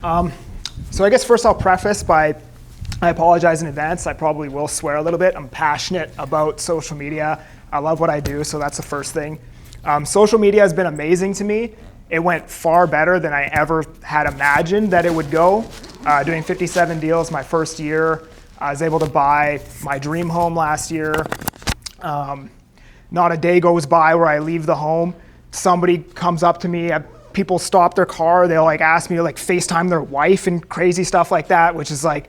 So I guess first I'll preface by, I apologize in advance. I probably will swear a little bit. I'm passionate about social media. I love what I do, so that's the first thing. Social media has been amazing to me. It went far better than I ever had imagined that it would go. Doing 57 deals my first year. I was able to buy my dream home last year. Not a day goes by where I leave the home, somebody comes up to me, people stop their car, they'll like ask me to like FaceTime their wife and crazy stuff like that, which is like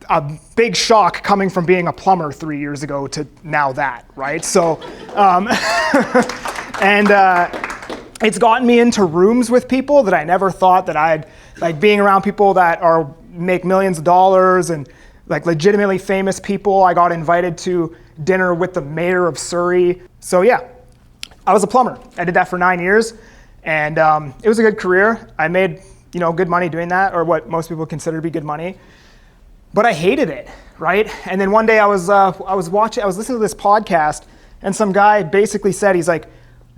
a big shock coming from being a plumber 3 years ago to now that, right? So, it's gotten me into rooms with people that I never thought that I'd, like being around people that make millions of dollars and like legitimately famous people. I got invited to dinner with the mayor of Surrey. So yeah, I was a plumber. I did that for 9 years. And it was a good career. I made, good money doing that, or what most people consider to be good money. But I hated it, right? And then one day I was listening to this podcast, and some guy basically said, he's like,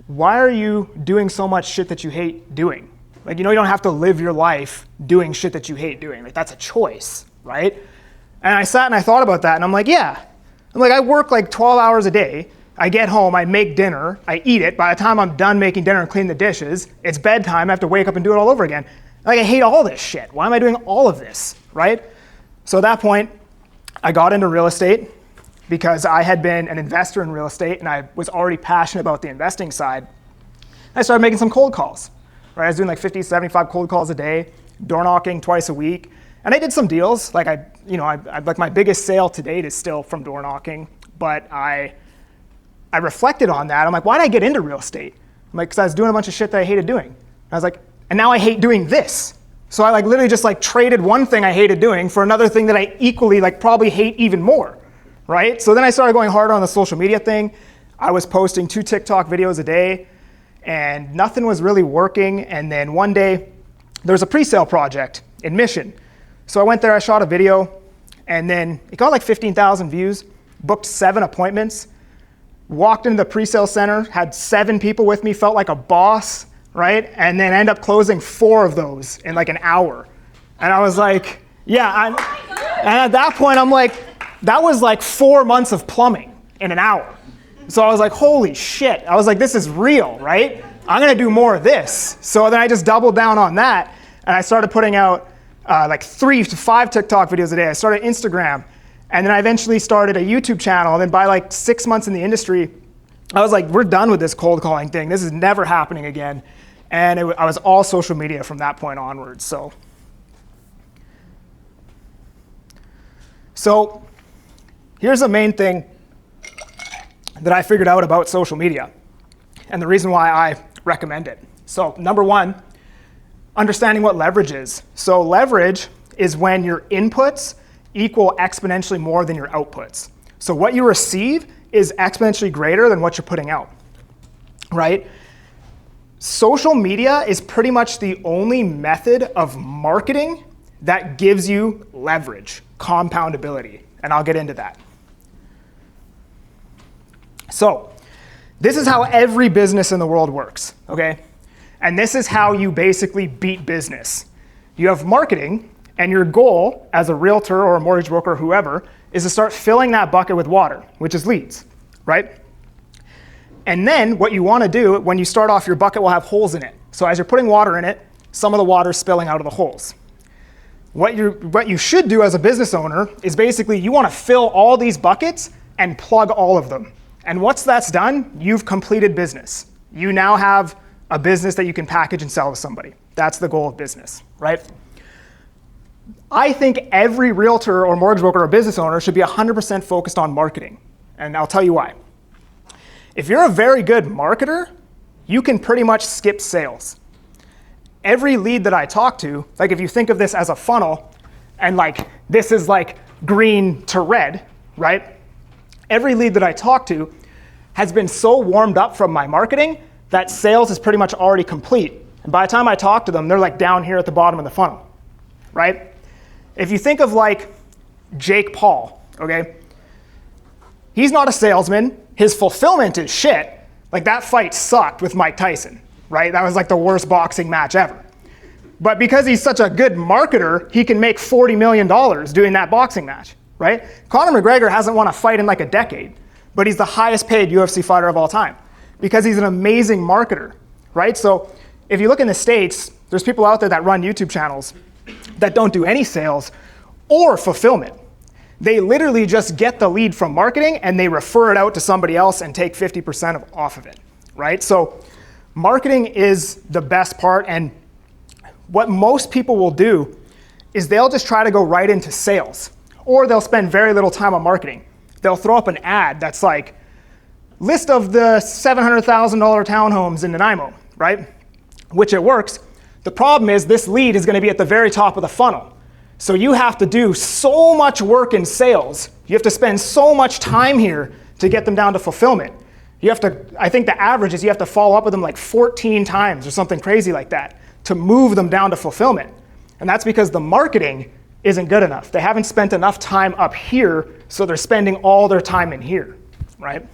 "Why are you doing so much shit that you hate doing? Like, you don't have to live your life doing shit that you hate doing. Like, that's a choice, right?" And I sat and I thought about that, and I'm like, yeah. I'm like, I work like 12 hours a day. I get home, I make dinner, I eat it. By the time I'm done making dinner and clean the dishes, it's bedtime, I have to wake up and do it all over again. Like, I hate all this shit. Why am I doing all of this, right? So at that point, I got into real estate because I had been an investor in real estate and I was already passionate about the investing side. I started making some cold calls, right? I was doing like 50, 75 cold calls a day, door knocking twice a week. And I did some deals. Like like my biggest sale to date is still from door knocking, but I reflected on that. I'm like, why did I get into real estate? I'm like, because I was doing a bunch of shit that I hated doing. I was like, and now I hate doing this. So I like literally just like traded one thing I hated doing for another thing that I equally like probably hate even more, right? So then I started going harder on the social media thing. I was posting 2 TikTok videos a day and nothing was really working. And then one day there was a pre-sale project in Mission. So I went there, I shot a video, and then it got like 15,000 views, booked 7 appointments, walked into the pre-sale center, had 7 people with me, felt like a boss, right? And then ended up closing 4 of those in like an hour. And I was like, yeah. And at that point, I'm like, that was like 4 months of plumbing in an hour. So I was like, holy shit. I was like, this is real, right? I'm gonna do more of this. So then I just doubled down on that, and I started putting out like 3 to 5 TikTok videos a day. I started Instagram. And then I eventually started a YouTube channel. And then by like 6 months in the industry, I was like, we're done with this cold calling thing. This is never happening again. And I was all social media from that point onwards. So here's the main thing that I figured out about social media and the reason why I recommend it. So number 1, understanding what leverage is. So leverage is when your inputs equal exponentially more than your outputs. So what you receive is exponentially greater than what you're putting out, right? Social media is pretty much the only method of marketing that gives you leverage, compoundability, and I'll get into that. So this is how every business in the world works, okay? And this is how you basically beat business. You have marketing, and your goal as a realtor or a mortgage broker or whoever is to start filling that bucket with water, which is leads, right? And then what you want to do when you start off, your bucket will have holes in it. So as you're putting water in it, some of the water is spilling out of the holes. What you should do as a business owner is basically you want to fill all these buckets and plug all of them. And once that's done, you've completed business. You now have a business that you can package and sell to somebody. That's the goal of business, right? I think every realtor or mortgage broker or business owner should be 100% focused on marketing. And I'll tell you why. If you're a very good marketer, you can pretty much skip sales. Every lead that I talk to, like if you think of this as a funnel, and like this is like green to red, right? Every lead that I talk to has been so warmed up from my marketing that sales is pretty much already complete. And by the time I talk to them, they're like down here at the bottom of the funnel, right? If you think of like Jake Paul, okay? He's not a salesman. His fulfillment is shit. Like that fight sucked with Mike Tyson, right? That was like the worst boxing match ever. But because he's such a good marketer, he can make $40 million doing that boxing match, right? Conor McGregor hasn't won a fight in like a decade, but he's the highest paid UFC fighter of all time because he's an amazing marketer, right? So if you look in the States, there's people out there that run YouTube channels that don't do any sales or fulfillment. They literally just get the lead from marketing and they refer it out to somebody else and take 50% off of it, right? So marketing is the best part, and what most people will do is they'll just try to go right into sales, or they'll spend very little time on marketing. They'll throw up an ad that's like, list of the $700,000 townhomes in Nanaimo, right? Which it works. The problem is this lead is going to be at the very top of the funnel. So you have to do so much work in sales. You have to spend so much time here to get them down to fulfillment. You have to, I think the average is you have to follow up with them like 14 times or something crazy like that to move them down to fulfillment. And that's because the marketing isn't good enough. They haven't spent enough time up here, so they're spending all their time in here, right?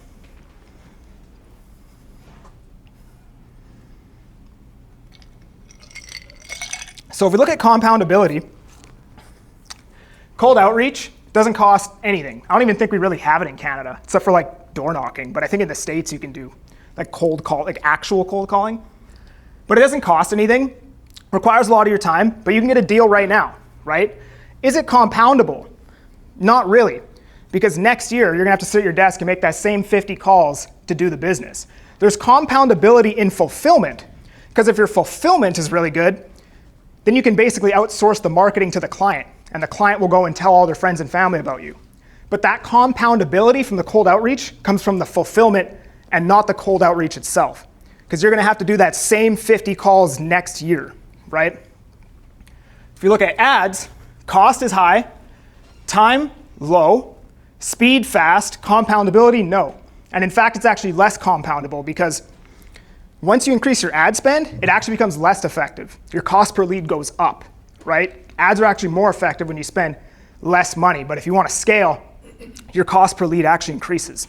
So if we look at compoundability, cold outreach doesn't cost anything. I don't even think we really have it in Canada, except for like door knocking. But I think in the States you can do like cold call, like actual cold calling. But it doesn't cost anything, requires a lot of your time, but you can get a deal right now, right? Is it compoundable? Not really, because next year you're gonna have to sit at your desk and make that same 50 calls to do the business. There's compoundability in fulfillment, because if your fulfillment is really good, then you can basically outsource the marketing to the client, and the client will go and tell all their friends and family about you. But that compoundability from the cold outreach comes from the fulfillment and not the cold outreach itself, because you're gonna have to do that same 50 calls next year, right? If you look at ads, cost is high, time low, speed fast, compoundability no. And in fact, it's actually less compoundable because once you increase your ad spend, it actually becomes less effective. Your cost per lead goes up, right? Ads are actually more effective when you spend less money, but if you want to scale, your cost per lead actually increases.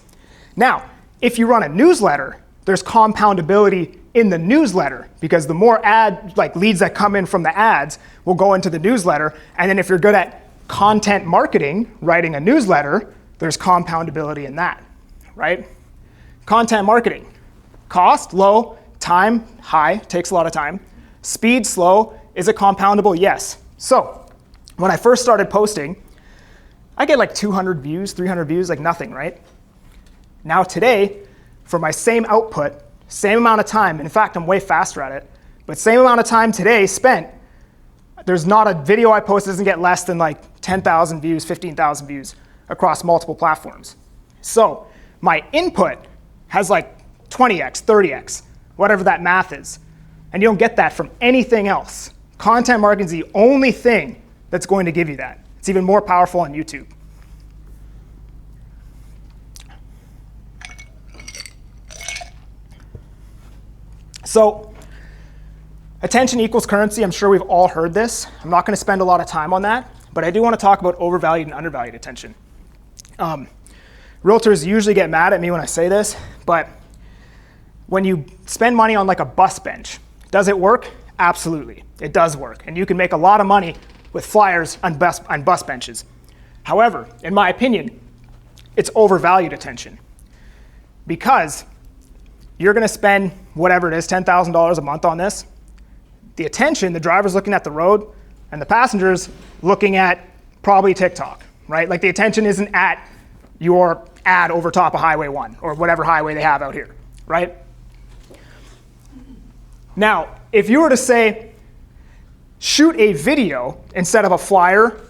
Now, if you run a newsletter, there's compoundability in the newsletter because the more leads that come in from the ads will go into the newsletter. And then if you're good at content marketing, writing a newsletter, there's compoundability in that, right? Content marketing, cost low, time high, takes a lot of time. Speed slow, is it compoundable? Yes. So when I first started posting, I get like 200 views, 300 views, like nothing, right? Now today, for my same output, same amount of time, in fact, I'm way faster at it, but same amount of time today spent, there's not a video I post that doesn't get less than like 10,000 views, 15,000 views across multiple platforms. So my input has like 20x, 30x, whatever that math is. And you don't get that from anything else. Content marketing is the only thing that's going to give you that. It's even more powerful on YouTube. So attention equals currency. I'm sure we've all heard this. I'm not going to spend a lot of time on that, but I do want to talk about overvalued and undervalued attention. Realtors usually get mad at me when I say this, but when you spend money on like a bus bench, does it work? Absolutely, it does work. And you can make a lot of money with flyers on bus benches. However, in my opinion, it's overvalued attention because you're gonna spend whatever it is, $10,000 a month on this. The attention, the driver's looking at the road and the passenger's looking at probably TikTok, right? Like the attention isn't at your ad over top of Highway 1 or whatever highway they have out here, right? Now, if you were to say, shoot a video instead of a flyer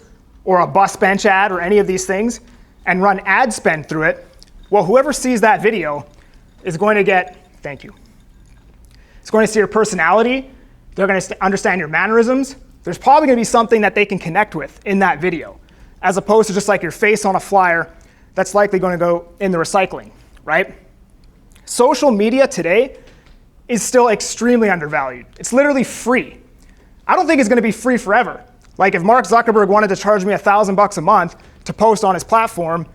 or a bus bench ad or any of these things and run ad spend through it, well, whoever sees that video is going to get, thank you. It's going to see your personality. They're going to understand your mannerisms. There's probably going to be something that they can connect with in that video, as opposed to just like your face on a flyer that's likely going to go in the recycling, right? Social media today is still extremely undervalued. It's literally free. I don't think it's going to be free forever. Like if Mark Zuckerberg wanted to charge me $1,000 a month to post on his platform,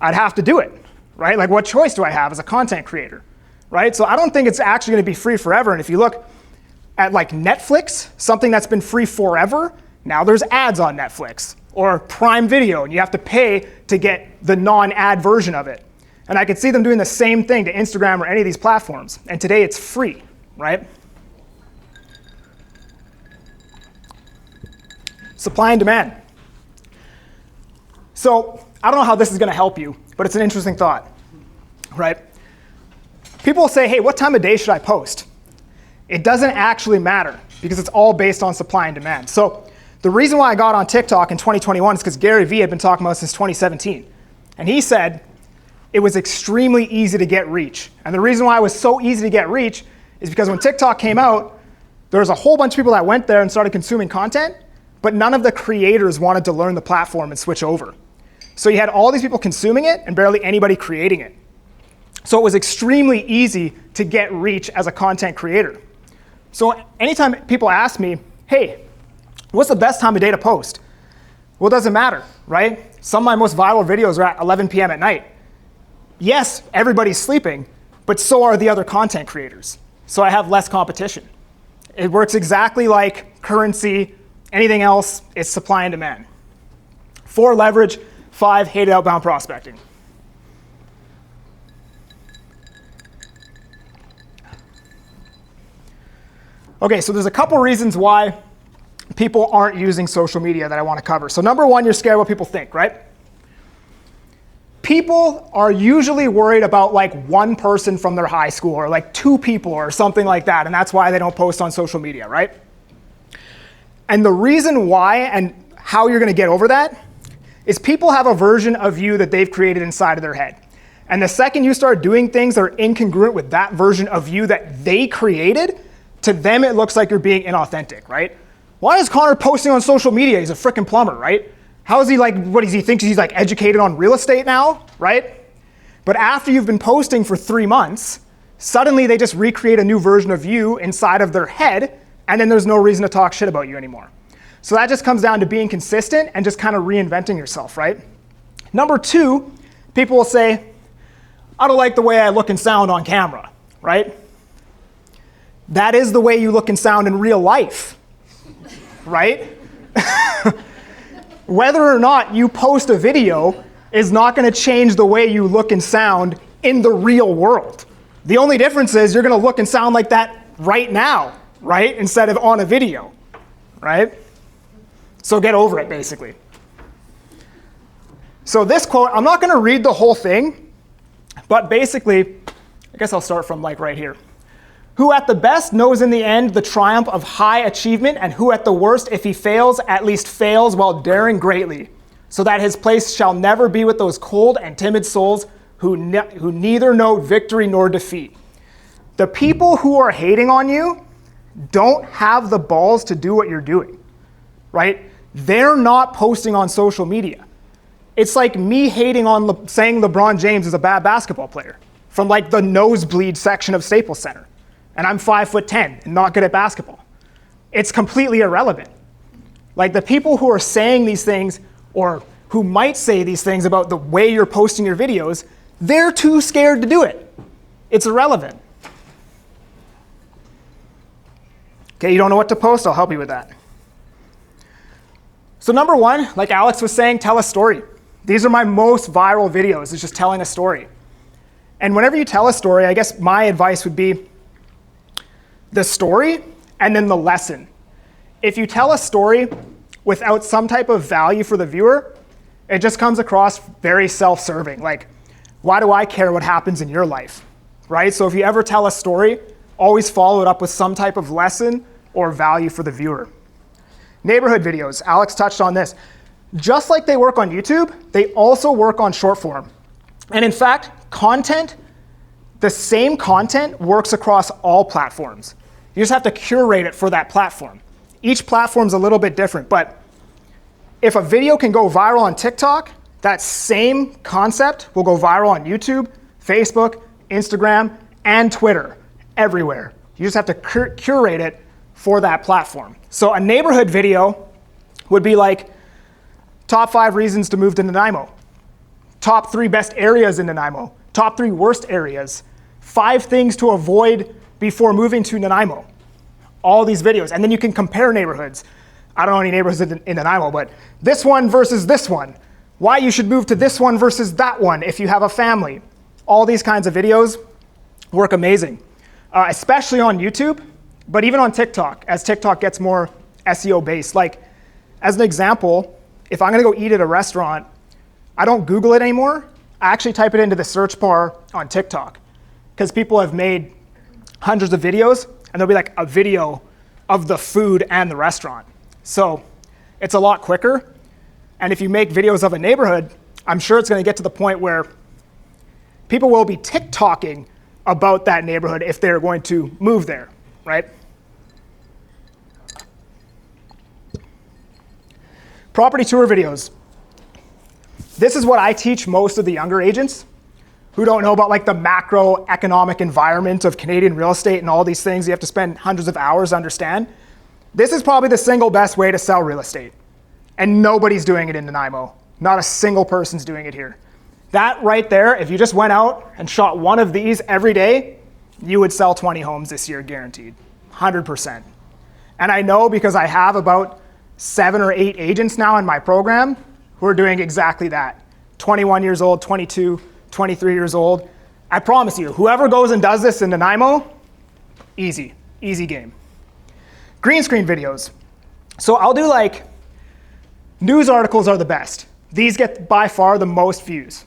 I'd have to do it, right? Like what choice do I have as a content creator, right? So I don't think it's actually going to be free forever. And if you look at like Netflix, something that's been free forever, now there's ads on Netflix. Or Prime Video, and you have to pay to get the non-ad version of it. And I could see them doing the same thing to Instagram or any of these platforms. And today it's free, right? Supply and demand. So I don't know how this is going to help you, but it's an interesting thought, right? People will say, hey, what time of day should I post? It doesn't actually matter because it's all based on supply and demand. So the reason why I got on TikTok in 2021 is because Gary Vee had been talking about it since 2017. And he said it was extremely easy to get reach. And the reason why it was so easy to get reach is because when TikTok came out, there was a whole bunch of people that went there and started consuming content, but none of the creators wanted to learn the platform and switch over. So you had all these people consuming it and barely anybody creating it. So it was extremely easy to get reach as a content creator. So anytime people ask me, hey, what's the best time of day to post? Well, it doesn't matter, right? Some of my most viral videos are at 11 p.m. at night. Yes, everybody's sleeping, but so are the other content creators. So I have less competition. It works exactly like currency, anything else, it's supply and demand. 4, leverage. 5, hated outbound prospecting. Okay, so there's a couple reasons why people aren't using social media that I want to cover. So number 1, you're scared what people think, right? People are usually worried about like one person from their high school or like 2 people or something like that, and that's why they don't post on social media, right? And the reason why and how you're going to get over that is people have a version of you that they've created inside of their head. And the second you start doing things that are incongruent with that version of you that they created, to them it looks like you're being inauthentic, right? Why is Connor posting on social media? He's a freaking plumber, right? How is he like, what does he think he's like educated on real estate now, right? But after you've been posting for 3 months, suddenly they just recreate a new version of you inside of their head, and then there's no reason to talk shit about you anymore. So that just comes down to being consistent and just kind of reinventing yourself, right? Number 2, people will say, I don't like the way I look and sound on camera, right? That is the way you look and sound in real life, right? Whether or not you post a video is not going to change the way you look and sound in the real world. The only difference is you're going to look and sound like that right now, right? Instead of on a video, right? So get over it, basically. So this quote, I'm not going to read the whole thing, but basically, I guess I'll start from like right here. Who at the best knows in the end the triumph of high achievement, and who at the worst, if he fails, at least fails while daring greatly, so that his place shall never be with those cold and timid souls who neither know victory nor defeat. The people who are hating on you don't have the balls to do what you're doing, right? They're not posting on social media. It's like me hating on saying LeBron James is a bad basketball player from like the nosebleed section of Staples Center. And I'm 5'10" and not good at basketball. It's completely irrelevant. Like the people who are saying these things or who might say these things about the way you're posting your videos, they're too scared to do it. It's irrelevant. Okay, you don't know what to post? I'll help you with that. So number 1, like Alex was saying, tell a story. These are my most viral videos, is just telling a story. And whenever you tell a story, I guess my advice would be the story and then the lesson. If you tell a story without some type of value for the viewer, it just comes across very self-serving. Like, why do I care what happens in your life, right? So if you ever tell a story, always follow it up with some type of lesson or value for the viewer. Neighborhood videos, Alex touched on this. Just like they work on YouTube, they also work on short form. And in fact, the same content works across all platforms. You just have to curate it for that platform. Each platform's a little bit different, but if a video can go viral on TikTok, that same concept will go viral on YouTube, Facebook, Instagram, and Twitter, everywhere. You just have to curate it for that platform. So a neighborhood video would be like, top 5 reasons to move to Nanaimo, top 3 best areas in Nanaimo, top 3 worst areas, 5 things to avoid before moving to Nanaimo. All these videos. And then you can compare neighborhoods. I don't know any neighborhoods in Nanaimo, but this one versus this one. Why you should move to this one versus that one if you have a family. All these kinds of videos work amazing, especially on YouTube, but even on TikTok, as TikTok gets more SEO based. Like, as an example, if I'm gonna go eat at a restaurant, I don't Google it anymore. I actually type it into the search bar on TikTok, because people have made hundreds of videos, and there'll be like a video of the food and the restaurant. So it's a lot quicker. And if you make videos of a neighborhood, I'm sure it's gonna get to the point where people will be TikToking about that neighborhood if they're going to move there, right? Property tour videos. This is what I teach most of the younger agents who don't know about like the macroeconomic environment of Canadian real estate and all these things you have to spend hundreds of hours to understand. This is probably the single best way to sell real estate. And nobody's doing it in Nanaimo. Not a single person's doing it here. That right there, if you just went out and shot one of these every day, you would sell 20 homes this year, guaranteed, 100%. And I know because I have about 7 or 8 agents now in my program who are doing exactly that. 21 years old, 22, 23 years old. I promise you, whoever goes and does this in Nanaimo, easy game. Green screen videos. So I'll do like, news articles are the best. These get by far the most views.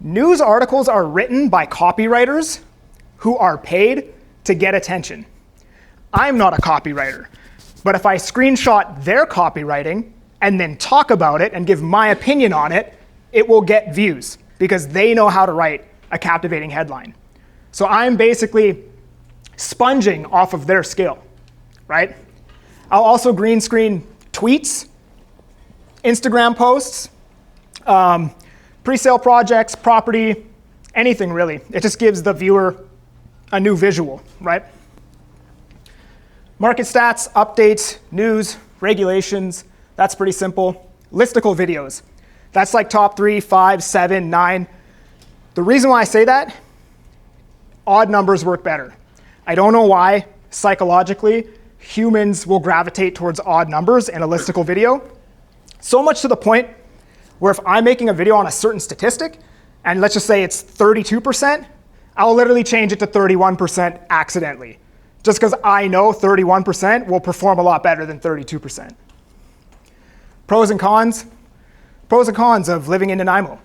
News articles are written by copywriters who are paid to get attention. I'm not a copywriter, but if I screenshot their copywriting and then talk about it and give my opinion on it, it will get views because they know how to write a captivating headline. So I'm basically sponging off of their skill, right? I'll also green screen tweets, Instagram posts, pre-sale projects, property, anything really. It just gives the viewer a new visual, right? Market stats, updates, news, regulations, that's pretty simple. Listicle videos, that's like top 3, 5, 7, 9. The reason why I say that, odd numbers work better. I don't know why, psychologically, humans will gravitate towards odd numbers in a listicle video. So much to the point where if I'm making a video on a certain statistic, and let's just say it's 32%, I'll literally change it to 31% accidentally, just because I know 31% will perform a lot better than 32%. Pros and cons. Pros and cons of living in Nanaimo.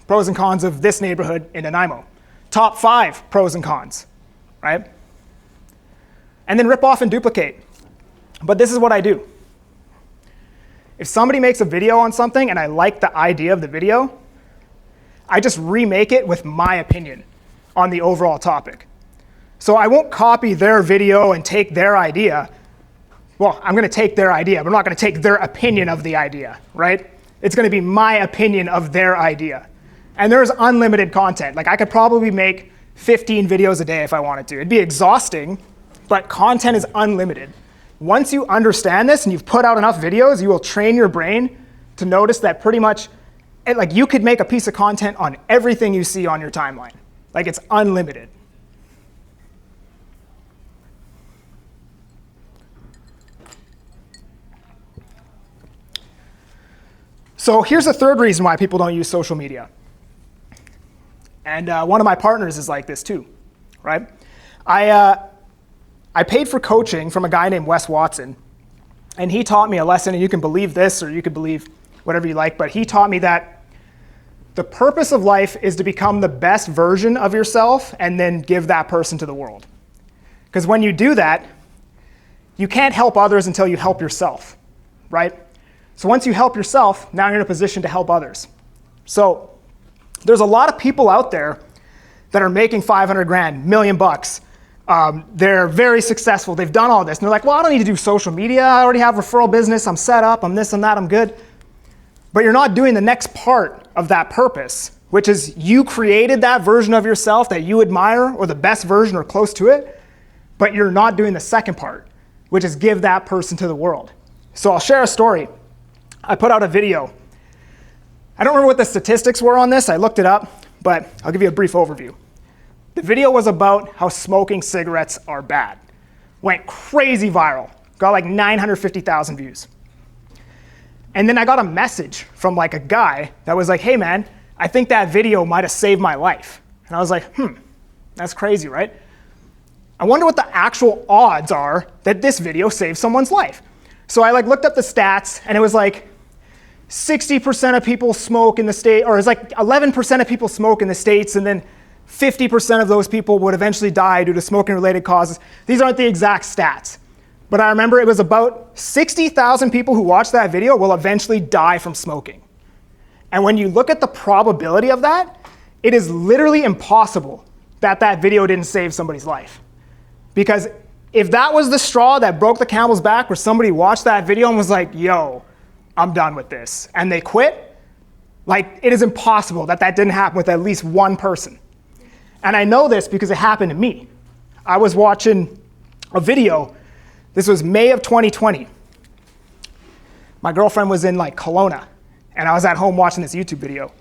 Pros and cons of this neighborhood in Nanaimo. Top 5 pros and cons, right? And then rip off and duplicate. But this is what I do. If somebody makes a video on something and I like the idea of the video, I just remake it with my opinion on the overall topic. So I won't copy their video and take their idea. Well, I'm gonna take their idea, but I'm not gonna take their opinion of the idea, right? It's gonna be my opinion of their idea. And there's unlimited content. Like I could probably make 15 videos a day if I wanted to. It'd be exhausting, but content is unlimited. Once you understand this and you've put out enough videos, you will train your brain to notice that pretty much, like you could make a piece of content on everything you see on your timeline. Like it's unlimited. So here's a third reason why people don't use social media. And one of my partners is like this too, right? I paid for coaching from a guy named Wes Watson, and he taught me a lesson, and you can believe this or you can believe whatever you like, but he taught me that the purpose of life is to become the best version of yourself and then give that person to the world. Because when you do that, you can't help others until you help yourself, right? So once you help yourself, now you're in a position to help others. So there's a lot of people out there that are making 500 grand, $1 million. They're very successful. They've done all this. And they're like, well, I don't need to do social media. I already have referral business. I'm set up. I'm this and that. I'm good. But you're not doing the next part of that purpose, which is you created that version of yourself that you admire or the best version or close to it, but you're not doing the second part, which is give that person to the world. So I'll share a story. I put out a video. I don't remember what the statistics were on this. I looked it up, but I'll give you a brief overview. The video was about how smoking cigarettes are bad. Went crazy viral. Got like 950,000 views. And then I got a message from like a guy that was like, hey man, I think that video might have saved my life. And I was like, that's crazy, right? I wonder what the actual odds are that this video saved someone's life. So I like looked up the stats, and it was like 60% of people smoke in the state, or it's like 11% of people smoke in the States, and then 50% of those people would eventually die due to smoking-related causes. These aren't the exact stats. But I remember it was about 60,000 people who watched that video will eventually die from smoking. And when you look at the probability of that, it is literally impossible that that video didn't save somebody's life. Because if that was the straw that broke the camel's back, where somebody watched that video and was like, yo, I'm done with this, and they quit, like, it is impossible that that didn't happen with at least one person. And I know this because it happened to me. I was watching a video. This was May of 2020. My girlfriend was in like Kelowna, and I was at home watching this YouTube video.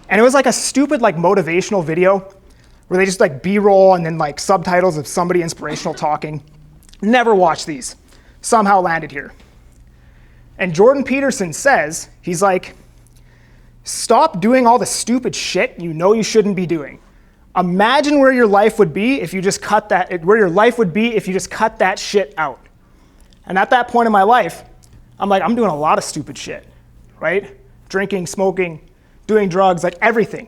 And it was like a stupid like motivational video where they just like B-roll and then like subtitles of somebody inspirational talking. Never watched these. Somehow landed here. And Jordan Peterson says, he's like, stop doing all the stupid shit you know you shouldn't be doing. Imagine where your life would be if you just cut that shit out. And at that point in my life, I'm like, I'm doing a lot of stupid shit, right? Drinking, smoking, doing drugs, like everything.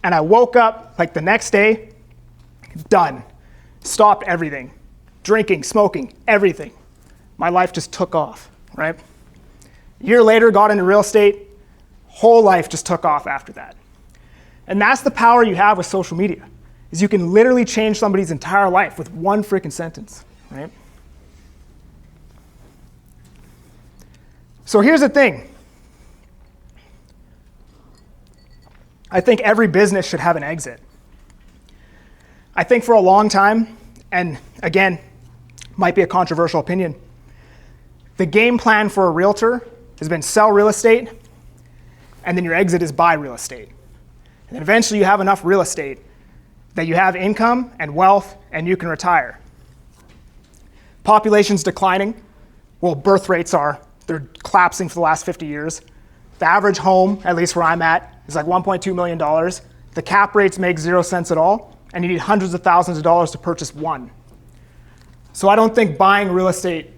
And I woke up like the next day, done. Stopped everything. Drinking, smoking, everything. My life just took off, right? A year later, got into real estate. Whole life just took off after that. And that's the power you have with social media, is you can literally change somebody's entire life with one freaking sentence, right? So here's the thing. I think every business should have an exit. I think for a long time, and again, might be a controversial opinion, the game plan for a realtor has been sell real estate, and then your exit is buy real estate. And then eventually you have enough real estate that you have income and wealth and you can retire. Population's declining. Well, birth rates are. They're collapsing for the last 50 years. The average home, at least where I'm at, is like $1.2 million. The cap rates make 0 cents at all, and you need hundreds of thousands of dollars to purchase one. So I don't think buying real estate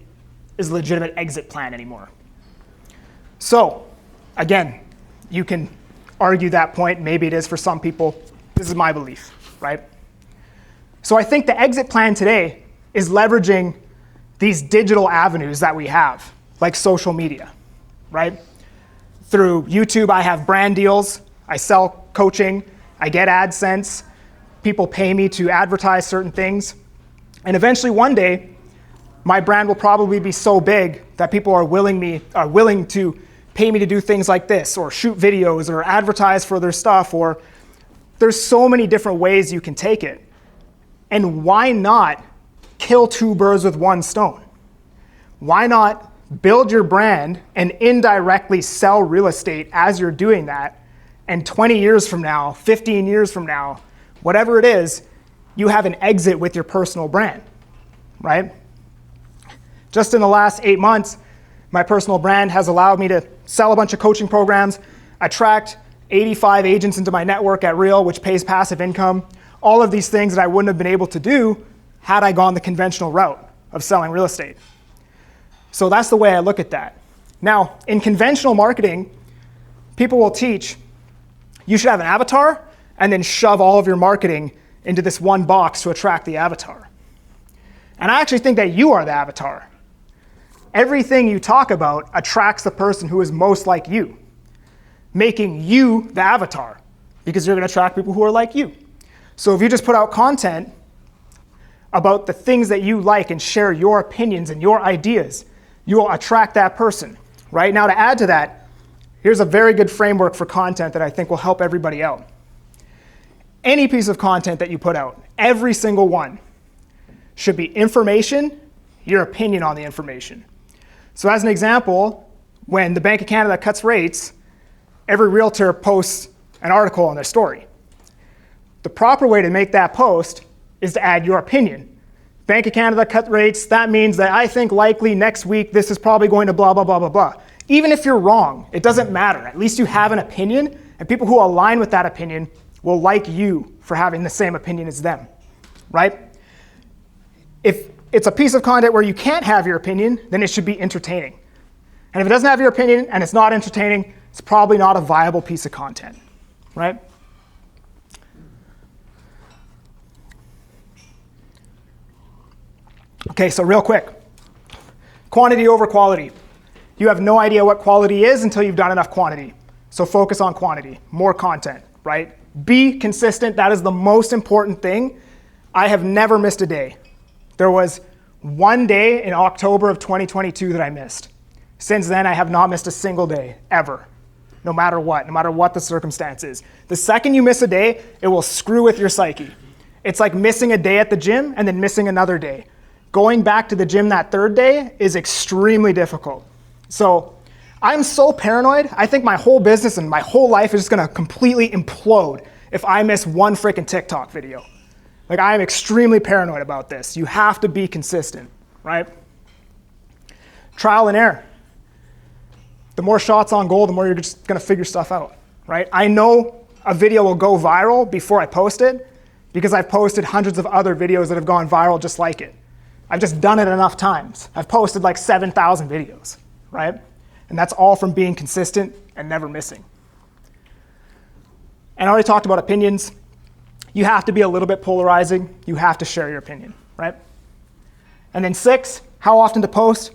is a legitimate exit plan anymore. So, again, you can argue that point. Maybe it is for some people. This is my belief, right? So I think the exit plan today is leveraging these digital avenues that we have, like social media, right? Through YouTube, I have brand deals. I sell coaching. I get AdSense. People pay me to advertise certain things. And eventually one day, my brand will probably be so big that people are willing to pay me to do things like this, or shoot videos, or advertise for their stuff, or there's so many different ways you can take it. And why not kill two birds with one stone? Why not build your brand and indirectly sell real estate as you're doing that, and 20 years from now, 15 years from now, whatever it is, you have an exit with your personal brand, right? Just in the last 8 months, my personal brand has allowed me to sell a bunch of coaching programs, attract 85 agents into my network at Real, which pays passive income. All of these things that I wouldn't have been able to do had I gone the conventional route of selling real estate. So that's the way I look at that. Now, in conventional marketing, people will teach you should have an avatar and then shove all of your marketing into this one box to attract the avatar. And I actually think that you are the avatar. Everything you talk about attracts the person who is most like you, making you the avatar, because you're going to attract people who are like you. So if you just put out content about the things that you like and share your opinions and your ideas, you will attract that person, right? Now, to add to that, here's a very good framework for content that I think will help everybody out. Any piece of content that you put out, every single one, should be information, your opinion on the information. So as an example, when the Bank of Canada cuts rates, every realtor posts an article on their story. The proper way to make that post is to add your opinion. Bank of Canada cut rates, that means that I think likely next week this is probably going to blah, blah, blah, blah, blah. Even if you're wrong, it doesn't matter. At least you have an opinion, and people who align with that opinion will like you for having the same opinion as them, right? If it's a piece of content where you can't have your opinion, then it should be entertaining. And if it doesn't have your opinion and it's not entertaining, it's probably not a viable piece of content, right? Okay, so real quick, quantity over quality. You have no idea what quality is until you've done enough quantity. So focus on quantity, more content, right? Be consistent, that is the most important thing. I have never missed a day. There was one day in October of 2022 that I missed. Since then, I have not missed a single day, ever. No matter what the circumstance is. The second you miss a day, it will screw with your psyche. It's like missing a day at the gym and then missing another day. Going back to the gym that third day is extremely difficult. So I'm so paranoid, I think my whole business and my whole life is just gonna completely implode if I miss one freaking TikTok video. Like, I am extremely paranoid about this. You have to be consistent, right? Trial and error. The more shots on goal, the more you're just gonna figure stuff out, right? I know a video will go viral before I post it because I've posted hundreds of other videos that have gone viral just like it. I've just done it enough times. I've posted like 7,000 videos, right? And that's all from being consistent and never missing. And I already talked about opinions. You have to be a little bit polarizing. You have to share your opinion, right? And then 6, how often to post?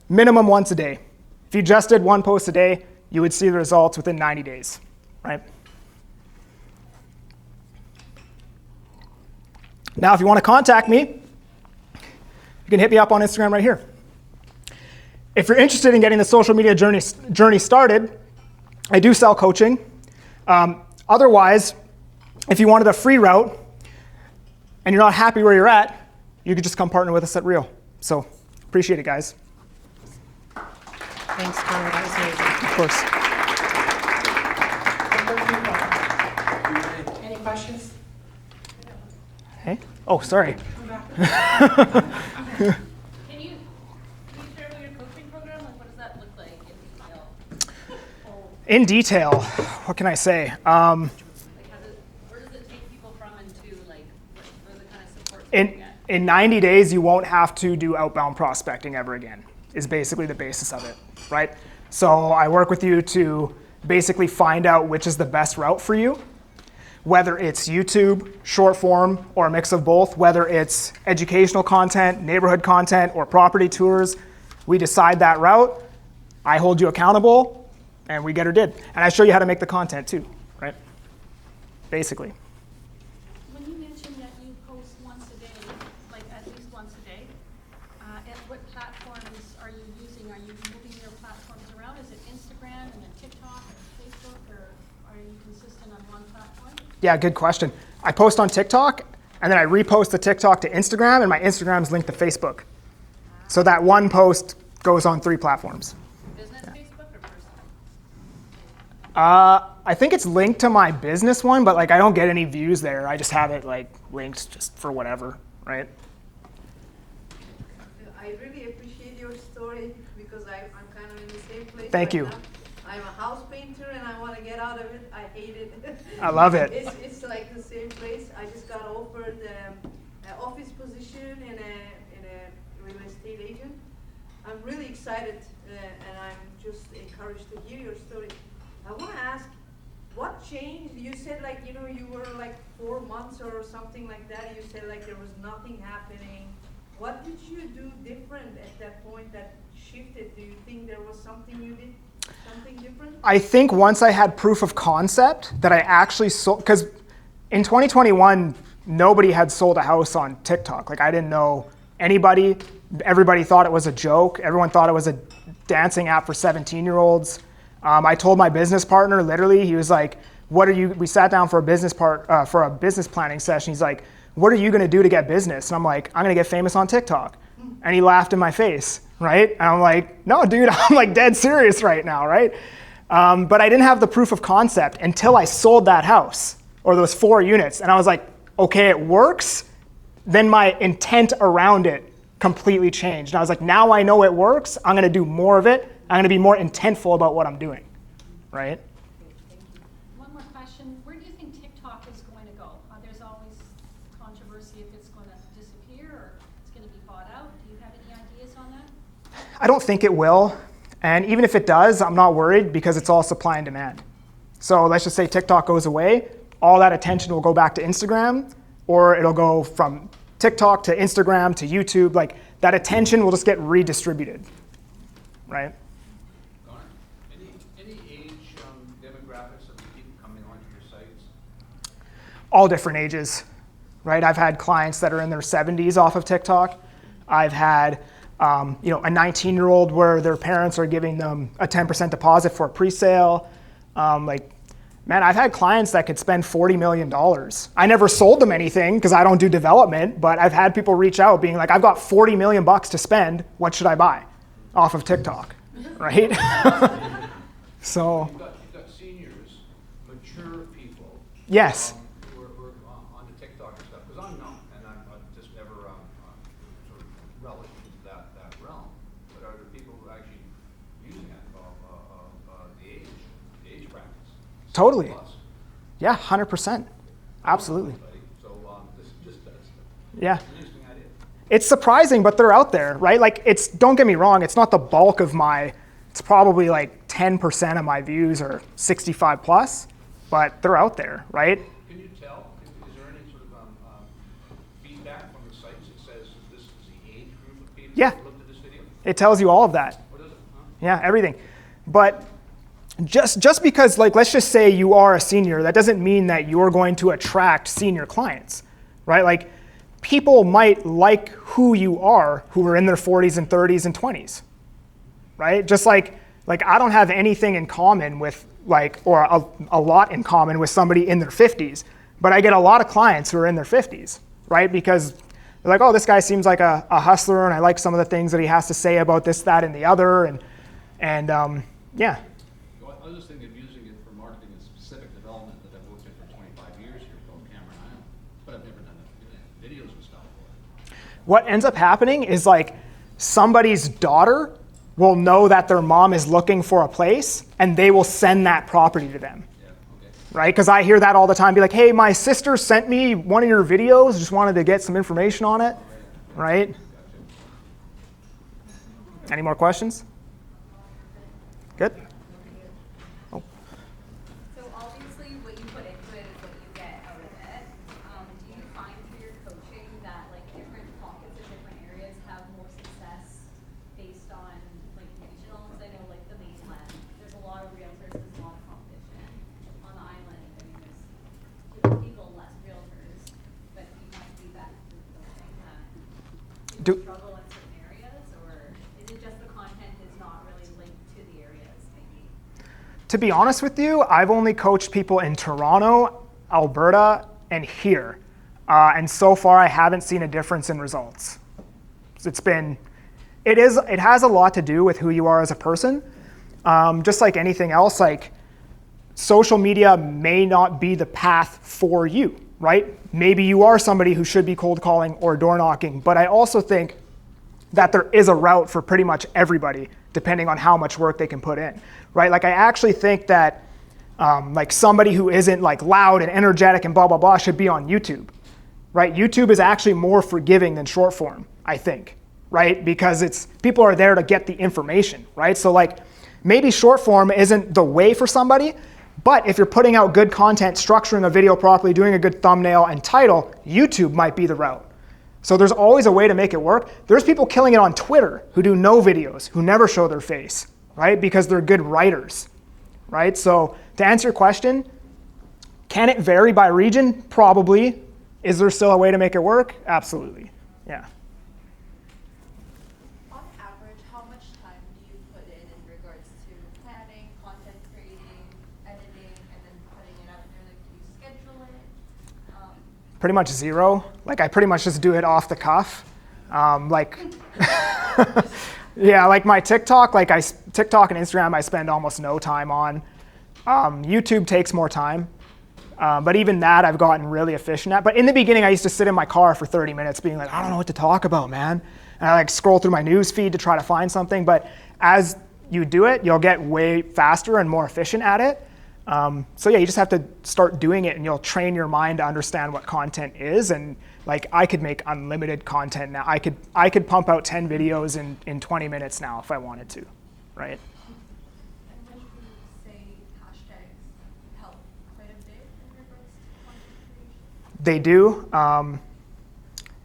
Minimum once a day. If you just did one post a day, you would see the results within 90 days, right? Now, if you want to contact me, you can hit me up on Instagram right here. If you're interested in getting the social media journey started, I do sell coaching. Otherwise, if you wanted a free route and you're not happy where you're at, you could just come partner with us at Real. So appreciate it, guys. Thanks, Connor. That Of course. Any questions? Hey? Oh, sorry. Can you share about your coaching program? Like, what does that look like in detail? In detail, what can I say? Like, where does it take people from and to, like, what are the kind of supports you get? In 90 days, you won't have to do outbound prospecting ever again, is basically the basis of it, right? So I work with you to basically find out which is the best route for you, whether it's YouTube, short form, or a mix of both, whether it's educational content, neighborhood content, or property tours. We decide that route, I hold you accountable, and we get her did. And I show you how to make the content too, right? Basically. When you mentioned that you post once a day, like at least once a day, at what platforms are you using? Are you moving your platforms around? Is it Instagram and then TikTok or Facebook, or are you consistent on one platform? Yeah, good question. I post on TikTok, and then I repost the TikTok to Instagram, and my Instagram's linked to Facebook. So that one post goes on 3 platforms. Business Facebook or personal? I think it's linked to my business one, but like I don't get any views there. I just have it like linked just for whatever, right? I really appreciate your story because I'm kind of in the same place. Thank you. Now. I'm a house painter and I want to get out of it. I hate it. I love it. It's like the same place. I just got offered an office position in a real estate agent. I'm really excited and I'm just encouraged to hear your story. I want to ask, what changed? You said like, you were like 4 months or something like that. You said like there was nothing happening. What did you do different at that point that shifted? Do you think there was something you did, something different? I think once I had proof of concept that I actually sold, because in 2021, nobody had sold a house on TikTok. Like I didn't know anybody. Everybody thought it was a joke. Everyone thought it was a dancing app for 17-year-olds. I told my business partner, literally, he was like, we sat down for a business planning session. He's like, what are you gonna do to get business? And I'm like, I'm gonna get famous on TikTok. And he laughed in my face, right? And I'm like, no, dude, I'm like dead serious right now, right? But I didn't have the proof of concept until I sold that house, or those 4 units. And I was like, okay, it works. then my intent around it completely changed. And I was like, now I know it works, I'm gonna do more of it, I'm gonna be more intentful about what I'm doing, right? One more question. Where do you think TikTok is going to go? There's always controversy if it's going to disappear or it's going to be bought out. Do you have any ideas on that? I don't think it will. And even if it does, I'm not worried because it's all supply and demand. So let's just say TikTok goes away, all that attention will go back to Instagram, or it'll go from TikTok to Instagram to YouTube. Like that attention will just get redistributed, right? Any age demographics of the people coming onto your sites? All different ages, right? I've had clients that are in their 70s off of TikTok. I've had a 19-year-old where their parents are giving them a 10% deposit for a pre-sale. Man, I've had clients that could spend $40 million. I never sold them anything because I don't do development, but I've had people reach out being like, I've got 40 million bucks to spend, what should I buy? Off of TikTok, right? So. You've got seniors, mature people. Yes. Who are on the TikTok and stuff, because I'm not, and I've just never sort of relished into that realm. But are there people who are actually using it the age brackets? Totally. Plus. Yeah, 100%. Absolutely. So this just does. Yeah. It's an interesting idea. It's surprising, but they're out there, right? Like don't get me wrong, it's not the bulk of it's probably like 10% of my views are 65 plus, but they're out there, right? Can you tell? Is there any sort of feedback from the sites that says this is the age group of people Yeah. who looked at this video? It tells you all of that. What is it? Huh? Yeah, everything. But just because, like, let's just say you are a senior, that doesn't mean that you're going to attract senior clients, right? Like, people might like who you are who are in their 40s and 30s and 20s, right? Just like I don't have anything in common with, or a lot in common with somebody in their 50s, but I get a lot of clients who are in their 50s, right? Because they're like, oh, this guy seems like a hustler, and I like some of the things that he has to say about this, that, and the other, and yeah. I was just thinking of using it for marketing a specific development that I've worked in for 25 years here called Cameron Island, but I've never done videos and stuff for it. What ends up happening is like somebody's daughter will know that their mom is looking for a place and they will send that property to them. Yeah, okay. Right? Because I hear that all the time, be like, hey, my sister sent me one of your videos, just wanted to get some information on it, right? Gotcha. Any more questions? Good? So obviously what you put into it is what you get out of it. Do you find through your coaching that like different pockets of different areas have more success based on like regional? Because I know like the mainland, there's a lot of realtors, there's a lot of competition. On the island, I mean there's more people, less realtors, but you have feedback through coaching that people struggle in certain areas, or is it just the content is not really linked to the areas maybe? To be honest with you, I've only coached people in Toronto, Alberta, and here. And so far, I haven't seen a difference in results. It has a lot to do with who you are as a person. Just like anything else, like social media may not be the path for you, right? Maybe you are somebody who should be cold calling or door knocking, but I also think that there is a route for pretty much everybody, depending on how much work they can put in, right? Like I actually think that like somebody who isn't like loud and energetic and blah, blah, blah should be on YouTube, right? YouTube is actually more forgiving than short form, I think, right? Because people are there to get the information, right? So like maybe short form isn't the way for somebody, but if you're putting out good content, structuring a video properly, doing a good thumbnail and title, YouTube might be the route. So there's always a way to make it work. There's people killing it on Twitter who do no videos, who never show their face, right? Because they're good writers, right? So to answer your question, can it vary by region? Probably. Is there still a way to make it work? Absolutely, yeah. On average, how much time do you put in regards to planning, content creating, editing, and then putting it out there? Like, do you schedule it? Pretty much zero. Like I pretty much just do it off the cuff. Yeah, like my TikTok, TikTok and Instagram I spend almost no time on. YouTube takes more time. But even that I've gotten really efficient at. But in the beginning, I used to sit in my car for 30 minutes being like, I don't know what to talk about, man. And I like scroll through my news feed to try to find something. But as you do it, you'll get way faster and more efficient at it. So yeah, you just have to start doing it and you'll train your mind to understand what content is. And like I could make unlimited content now. I could pump out 10 videos in 20 minutes now if I wanted to, right? And would you say hashtags help quite a bit in regards to content creation? They do.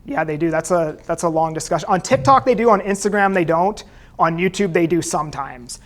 Yeah, they do. That's a long discussion. On TikTok, they do. On Instagram, they don't. On YouTube, they do sometimes.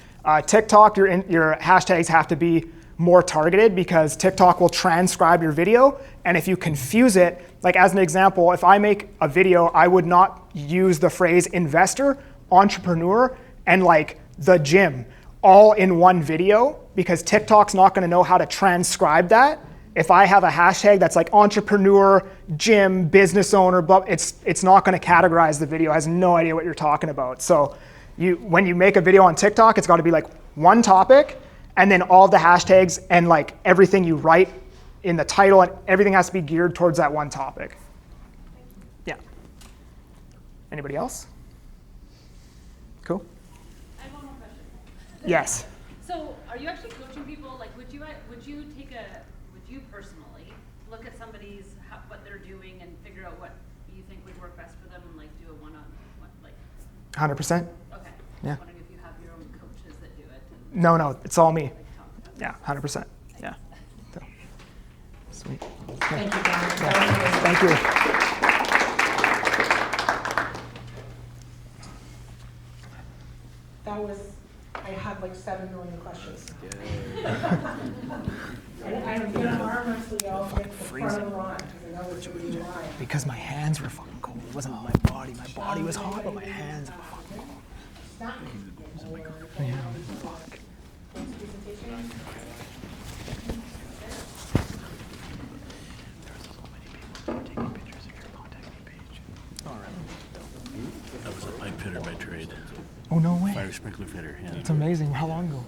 TikTok, your hashtags have to be more targeted because TikTok will transcribe your video. And if you confuse it, like as an example, if I make a video, I would not use the phrase investor, entrepreneur, and like the gym all in one video because TikTok's not going to know how to transcribe that. If I have a hashtag that's like entrepreneur, gym, business owner, blah, it's not going to categorize the video. It has no idea what you're talking about. So when you make a video on TikTok, it's got to be like one topic and then all the hashtags and like everything you write in the title and everything has to be geared towards that one topic. Yeah. Anybody else? Cool. I have one more question. Yes. So are you actually coaching people? Like, would you personally look at somebody's, what they're doing and figure out what you think would work best for them and like do a one-on-one, like? 100%. Okay. Yeah. Just wondering if you have your own coaches that do it. No, it's all me. Like, talk about Yeah, 100%. Yeah. So, sweet. Thank you, Don. Thank you. That was, I had like 7 million questions. And I'm gonna arm wrestle y'all to get to the front of the line, because I know it's really line. Because my hands were fucking cold. It wasn't my body. My body was hot, but my hands were fucking cold. Stop. Yeah. Next presentation. I was a pipe fitter by trade. Oh, no way. Fire sprinkler fitter, yeah. It's amazing. How long ago?